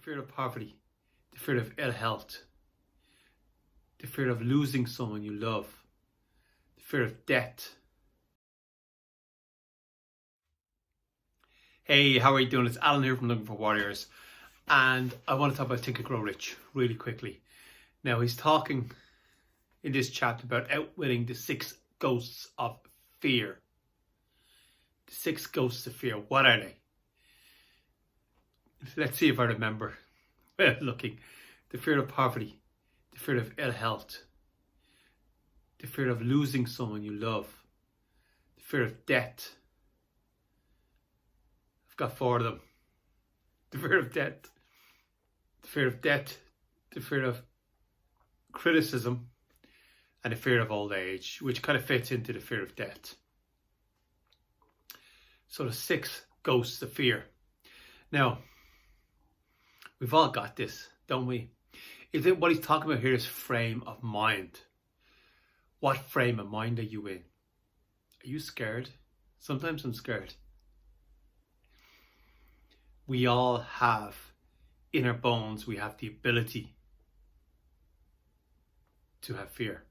fear of poverty, the fear of ill health, the fear of losing someone you love, the fear of death. Hey, how are you doing? It's Alan here from Looking for Warriors, and I want to talk about Think and Grow Rich really quickly. Now, he's talking in this chapter about outwitting the 6 ghosts of fear. The 6 ghosts of fear, what are they? Let's see if I remember. Looking, the fear of poverty, the fear of ill health, the fear of losing someone you love, the fear of death. I've got 4 of them. The fear of death, the fear of death, the fear of criticism, and the fear of old age, which kind of fits into the fear of death. So the 6 ghosts of fear. Now, we've all got this, don't we? Is it what he's talking about here is frame of mind? What frame of mind are you in? Are you scared? Sometimes I'm scared. We all have, in our bones, we have the ability to have fear.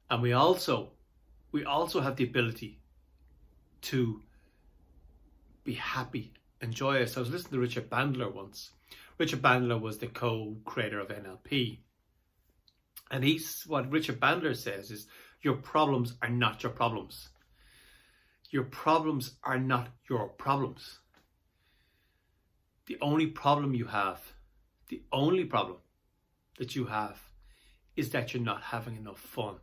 And we also have the ability to be happy and joyous. I was listening to Richard Bandler once. Richard Bandler was the co-creator of NLP. And what Richard Bandler says is, your problems are not your problems. Your problems are not your problems. The only problem you have, the only problem that you have is that you're not having enough fun.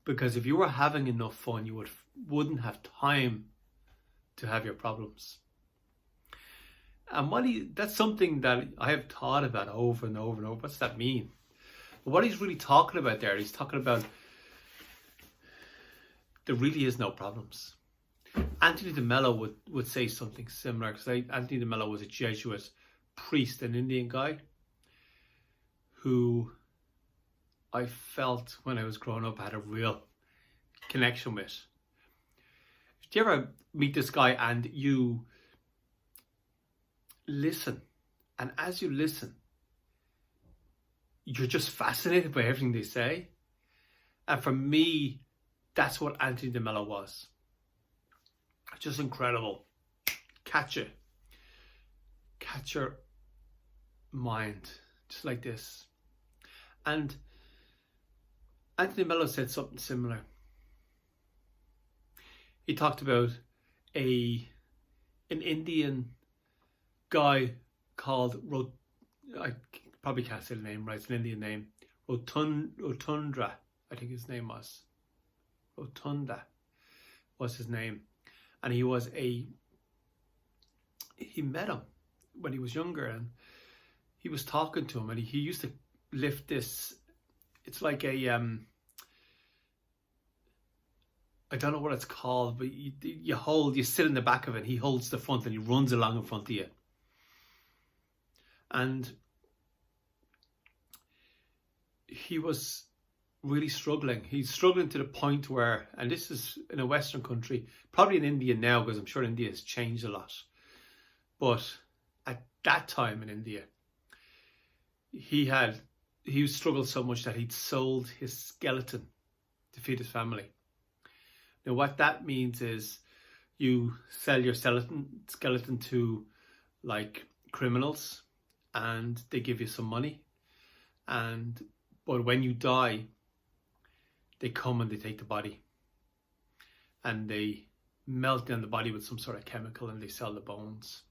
Because if you were having enough fun, you wouldn't have time to have your problems. And that's something that I have thought about over and over and over. What's that mean? But what he's really talking about there, he's talking about there really is no problems. Anthony de Mello would say something similar, because Anthony de Mello was a Jesuit priest, an Indian guy, who I felt when I was growing up I had a real connection with. Do you ever meet this guy and you listen, and as you listen, you're just fascinated by everything they say? And for me, that's what Anthony de Mello was. Just incredible. Catch your mind, just like this. And Anthony de Mello said something similar. He talked about an Indian guy called I probably can't say the name right, it's an Indian name. Rotundra, I think his name was. Rotunda was his name. And he met him when he was younger, and he was talking to him, and he used to lift this, it's like a, I don't know what it's called, but you sit in the back of it, he holds the front and he runs along in front of you. And he was really struggling. He's struggling to the point where, and this is in a Western country, probably in India now, because I'm sure India has changed a lot. But at that time in India, he struggled so much that he'd sold his skeleton to feed his family. Now what that means is you sell your skeleton to like criminals, and they give you some money, but when you die, they come and they take the body and they melt down the body with some sort of chemical, and they sell the bones.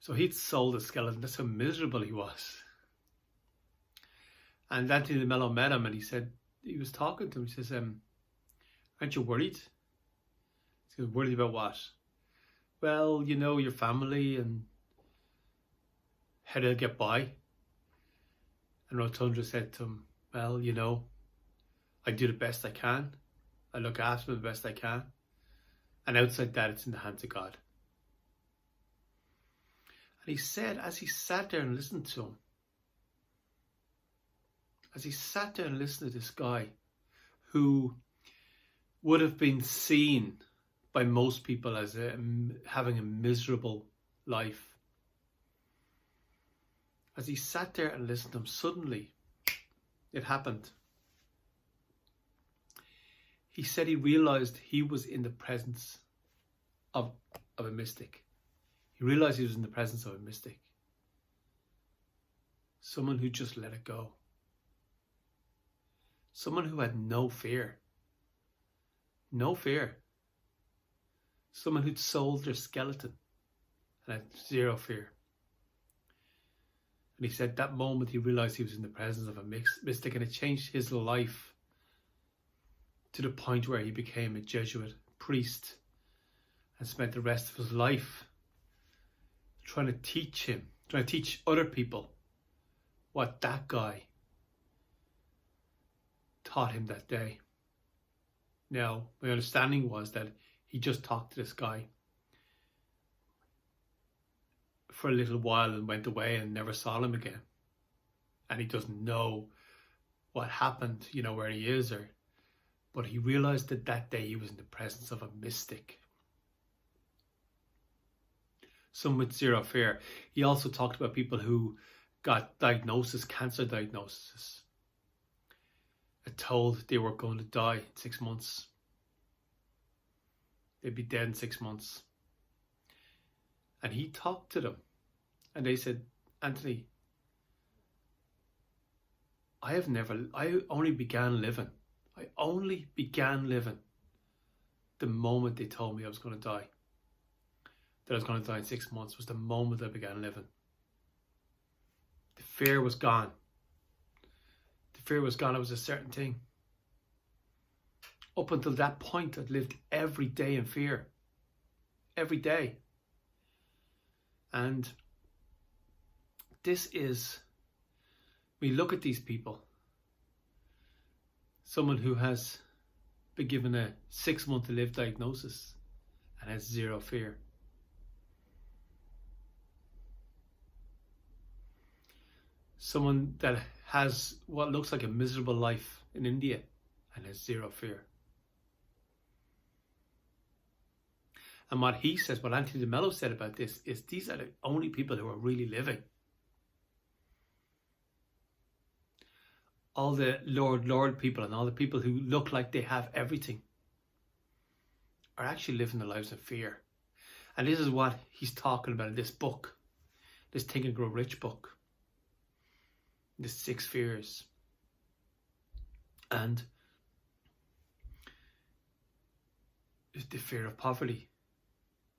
So he'd sold a skeleton. That's how miserable he was. And Anthony de Mello met him, and he was talking to him. He says, aren't you worried? He said, worried about what? Well, you know, your family and how they'll get by. And Rotundra said to him, well, you know, I do the best I can. I look after them the best I can. And outside that, it's in the hands of God. And he said, as he sat there and listened to him, as he sat there and listened to this guy who would have been seen by most people as having a miserable life. As he sat there and listened to him, suddenly it happened. He said he realized he was in the presence of a mystic. He realized he was in the presence of a mystic. Someone who just let it go. Someone who had no fear. No fear. Someone who'd sold their skeleton and had zero fear. And he said that moment he realized he was in the presence of a mystic, and it changed his life to the point where he became a Jesuit priest and spent the rest of his life trying to teach other people what that guy taught him that day. Now, my understanding was that he just talked to this guy for a little while and went away and never saw him again. And he doesn't know what happened, where he is, but he realized that day he was in the presence of a mystic. Some with zero fear. He also talked about people who got cancer diagnosis, told they were going to die in 6 months. They'd be dead in 6 months. And he talked to them, and they said, Anthony, I only began living the moment they told me I was going to die. That I was going to die in 6 months was the moment I began living. The fear was gone. It was a certain thing. Up until that point, I'd lived every day in fear. Every day. And we look at these people. Someone who has been given a 6 month to live diagnosis and has zero fear. Someone that has what looks like a miserable life in India and has zero fear. And what Anthony de Mello said about this is these are the only people who are really living. All the Lord people and all the people who look like they have everything are actually living their lives in fear. And this is what he's talking about in this book, this Think and Grow Rich book. The 6 fears. And the fear of poverty,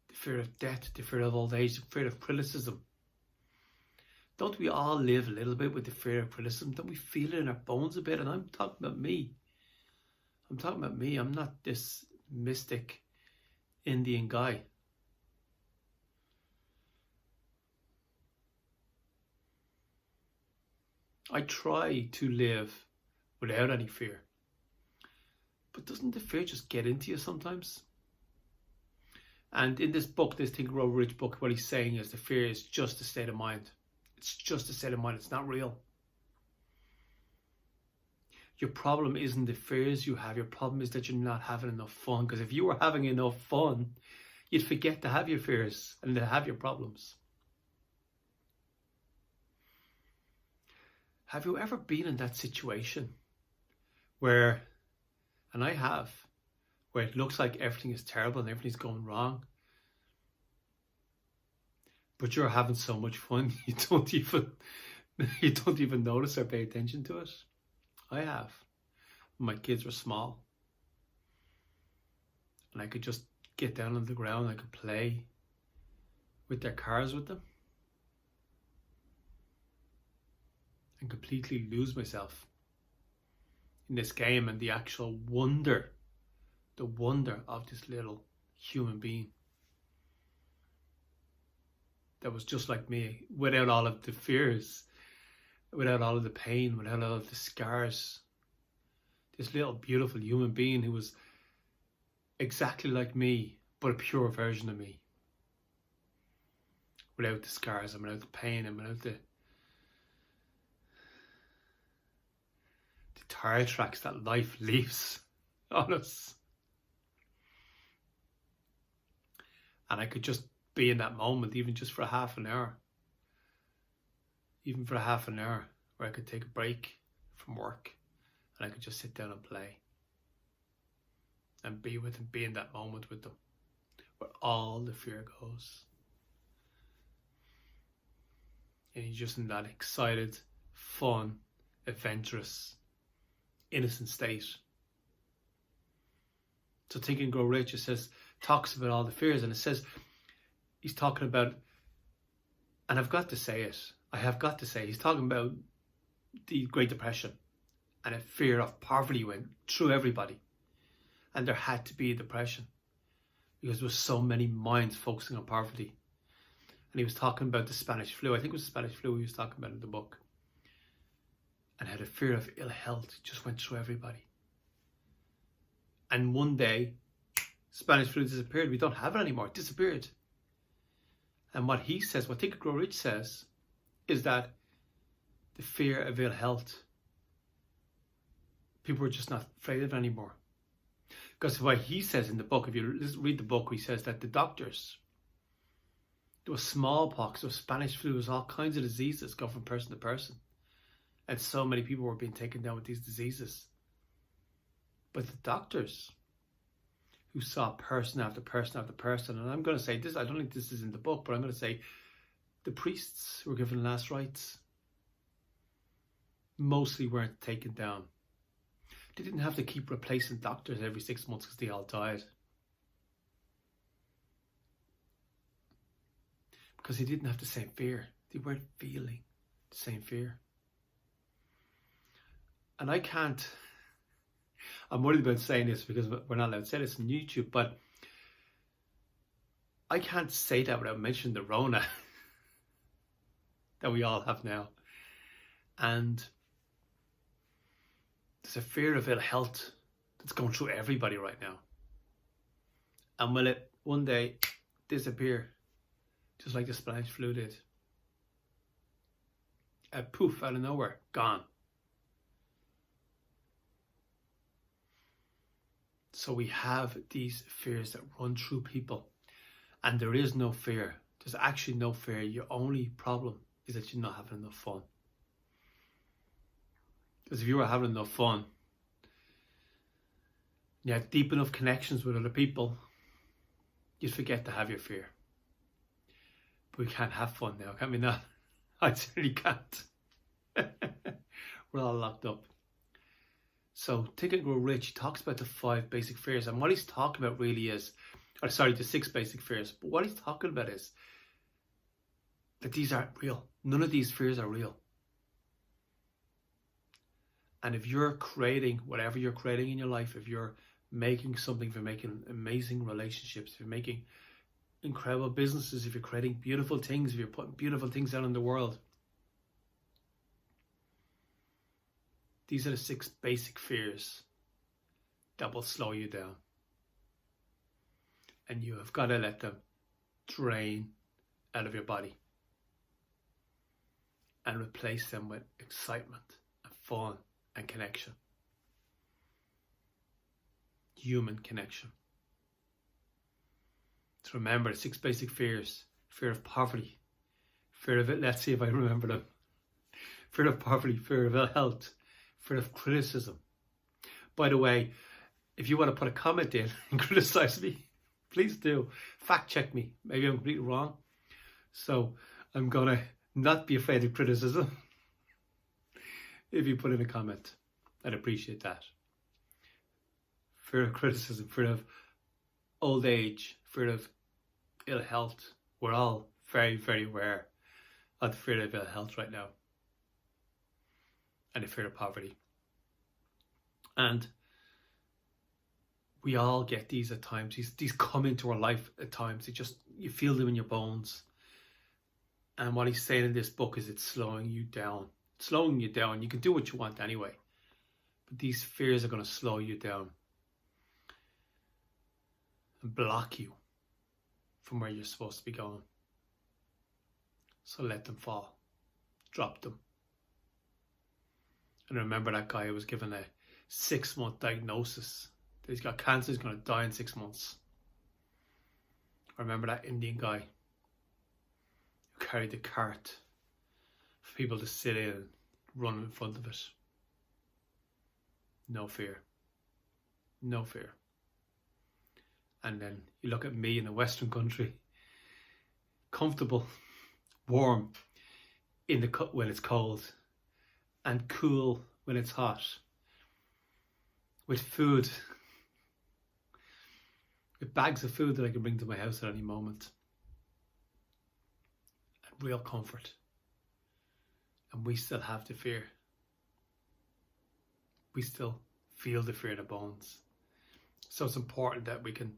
the fear of death, the fear of old age, the fear of criticism. Don't we all live a little bit with the fear of criticism? Don't we feel it in our bones a bit? And I'm talking about me. I'm not this mystic Indian guy. I try to live without any fear. But doesn't the fear just get into you sometimes? And in this book, this Think and Grow Rich book, what he's saying is the fear is just a state of mind. It's just a state of mind. It's not real. Your problem isn't the fears you have. Your problem is that you're not having enough fun. Because if you were having enough fun, you'd forget to have your fears and to have your problems. Have you ever been in that situation where, and I have, where it looks like everything is terrible and everything's going wrong, but you're having so much fun you don't even notice or pay attention to it? I have. When my kids were small, and I could just get down on the ground, I could play with their cars with them, and completely lose myself in this game and the actual wonder of this little human being that was just like me, without all of the fears, without all of the pain, without all of the scars. This little beautiful human being who was exactly like me, but a pure version of me, without the scars and without the pain and without the tire tracks that life leaves on us. And I could just be in that moment, even just for half an hour. Even for half an hour, where I could take a break from work and I could just sit down and play. And be with them, be in that moment with them, where all the fear goes. And you're just in that excited, fun, adventurous, innocent state. So Think and Grow Rich, it says, talks about all the fears, and it says, he's talking about, and I've got to say it, he's talking about the Great Depression and a fear of poverty went through everybody. And there had to be a depression because there was so many minds focusing on poverty. And he was talking about the Spanish flu. I think it was the Spanish flu he was talking about in the book. And how the fear of ill health just went through everybody. And one day, Spanish flu disappeared. We don't have it anymore. It disappeared. And what he says, what Think and Grow Rich says, is that the fear of ill health, people are just not afraid of it anymore. Because what he says in the book, if you read the book, he says that the doctors, there was smallpox, there was Spanish flu, there was all kinds of diseases go from person to person. And so many people were being taken down with these diseases. But the doctors who saw person after person after person, and I'm going to say this, I don't think this is in the book, but I'm going to say the priests who were given last rites mostly weren't taken down. They didn't have to keep replacing doctors every 6 months because they all died. Because they didn't have the same fear. They weren't feeling the same fear. And I'm worried about saying this because we're not allowed to say this on YouTube, but I can't say that without mentioning the Rona that we all have now. And there's a fear of ill health that's going through everybody right now. And will it one day disappear, just like the Spanish flu did? A poof, out of nowhere, gone. So we have these fears that run through people. And there is no fear. There's actually no fear. Your only problem is that you're not having enough fun. Because if you were having enough fun, you had deep enough connections with other people, you'd forget to have your fear. But we can't have fun now, can we not? I certainly can't. We're all locked up. So Think and Grow Rich talks about the 5 basic fears. And what he's talking about really is, the 6 basic fears. But what he's talking about is that these aren't real. None of these fears are real. And if you're creating whatever you're creating in your life, if you're making something, if you're making amazing relationships, if you're making incredible businesses, if you're creating beautiful things, if you're putting beautiful things out in the world, these are the 6 basic fears that will slow you down. And you have got to let them drain out of your body and replace them with excitement and fun and connection. Human connection. So remember the 6 basic fears. Fear of poverty. Fear of it. Let's see if I remember them. Fear of poverty. Fear of ill health. Fear of criticism. By the way, if you want to put a comment in and criticize me, please do. Fact check me. Maybe I'm completely wrong. So I'm going to not be afraid of criticism. If you put in a comment, I'd appreciate that. Fear of criticism, fear of old age, fear of ill health. We're all very, very aware of the fear of ill health right now. And the fear of poverty. And we all get these at times. These come into our life at times. You feel them in your bones. And what he's saying in this book is it's slowing you down. Slowing you down. You can do what you want anyway. But these fears are going to slow you down. And block you from where you're supposed to be going. So let them fall. Drop them. And remember that guy who was given a 6-month diagnosis. That he's got cancer, he's going to die in 6 months. I remember that Indian guy who carried the cart for people to sit in and run in front of it. No fear. No fear. And then you look at me in a Western country, comfortable, warm in the when it's cold, and cool when it's hot, with food, with bags of food that I can bring to my house at any moment, and real comfort. And we still have the fear. We still feel the fear in our bones. So it's important that we can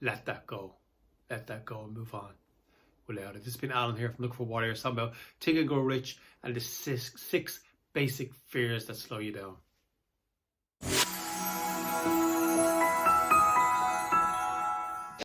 let that go and move on without it. This has been Alan here from Look for Warriors, talking about Think and Grow Rich and the six basic fears that slow you down.